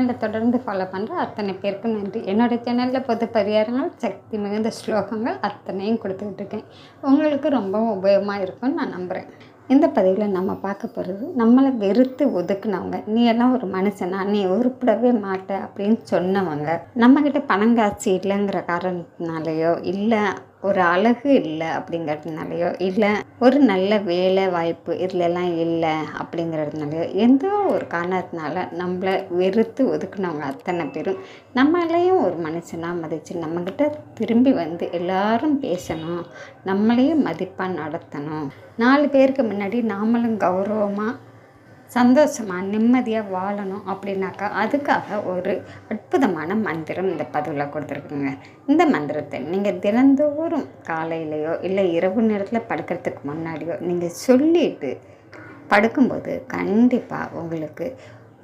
சேனலை தொடர்ந்து ஃபாலோ பண்ணுற அத்தனை பேருக்கும் நன்றி. என்னோடய சேனலில் பொது பரிகாரங்கள், சக்தி மிகுந்த ஸ்லோகங்கள் அத்தனையும் கொடுத்துக்கிட்டு இருக்கேன். உங்களுக்கு ரொம்பவும் உபயோகமாக இருக்கும்னு நான் நம்புகிறேன். இந்த பதிவில் நம்ம பார்க்க போகிறது, நம்மளை வெறுத்து ஒதுக்குனவங்க, நீ எல்லாம் ஒரு மனுஷனா, நீ உருப்படவே மாட்ட அப்படின்னு சொன்னவங்க, நம்மக்கிட்ட பணங்காட்சி இல்லைங்கிற காரணத்தினாலேயோ, இல்லை ஒரு அழகு இல்லை அப்படிங்கிறதுனாலையோ, இல்லை ஒரு நல்ல வேலை வாய்ப்பு இதிலெல்லாம் இல்லை அப்படிங்கிறதுனாலையோ, எந்த ஒரு காரணத்தினால நம்மளை வெறுத்து ஒதுக்குனவங்க அத்தனை பேரும் நம்மளையும் ஒரு மனுஷனாக மதித்து நம்மக்கிட்ட திரும்பி வந்து எல்லாரும் பேசணும், நம்மளையும் மதிப்பாக நடத்தணும், 4 பேருக்கு முன்னாடி நாமளும் கௌரவமாக சந்தோஷமாக நிம்மதியாக வாழணும் அப்படின்னாக்கா அதுக்காக ஒரு அற்புதமான மந்திரம் இந்த பதிவில் கொடுத்துருக்குங்க. இந்த மந்திரத்தை நீங்கள் தினந்தோறும் காலையிலையோ இல்லை இரவு நேரத்தில் படுக்கிறதுக்கு முன்னாடியோ நீங்கள் சொல்லிட்டு படுக்கும்போது கண்டிப்பாக உங்களுக்கு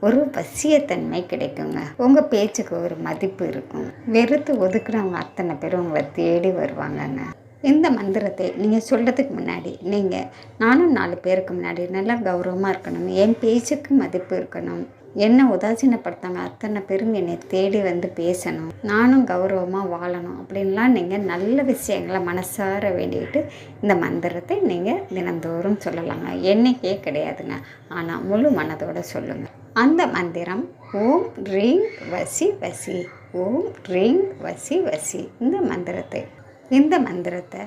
ஒரு வசியத்தன்மை கிடைக்குங்க. உங்கள் பேச்சுக்கு ஒரு மதிப்பு இருக்கும். வெறுத்து ஒதுக்குறவங்க அத்தனை பேரும் உங்களை தேடி வருவாங்கங்க. இந்த மந்திரத்தை நீங்கள் சொல்கிறதுக்கு முன்னாடி நானும் 4 பேருக்கு முன்னாடி நல்லா கௌரவமாக இருக்கணும், என் பேச்சுக்கு மதிப்பு இருக்கணும், என்னை உதாசீனப்படுத்தாங்க அத்தனை பேரும் என்னை தேடி வந்து பேசணும், நானும் கௌரவமாக வாழணும் அப்படின்லாம் நீங்கள் நல்ல விஷயங்களை மனசார வேண்டிக்கிட்டு இந்த மந்திரத்தை நீங்கள் தினந்தோறும் சொல்லலாங்க. என்னைக்கே கிடையாதுங்க, ஆனால் முழு மனதோடு சொல்லுங்கள். அந்த மந்திரம் ஓம் ரீங் வசி வசி, ஓம் ரீங் வசி வசி. இந்த மந்திரத்தை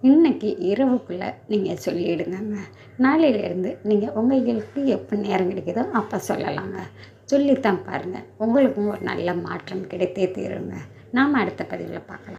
இன்றைக்கி இரவுக்குள்ளே நீங்கள் சொல்லிவிடுங்க. நாளையிலேருந்து நீங்கள் உங்களுக்கு எப்போ நேரம் கிடைக்குதோ அப்போ சொல்லலாங்க. சொல்லித்தான் பாருங்கள், உங்களுக்கும் ஒரு நல்ல மாற்றம் கிடைத்தே தீருங்க. நாம் அடுத்த பதிவில் பார்க்கலாம்.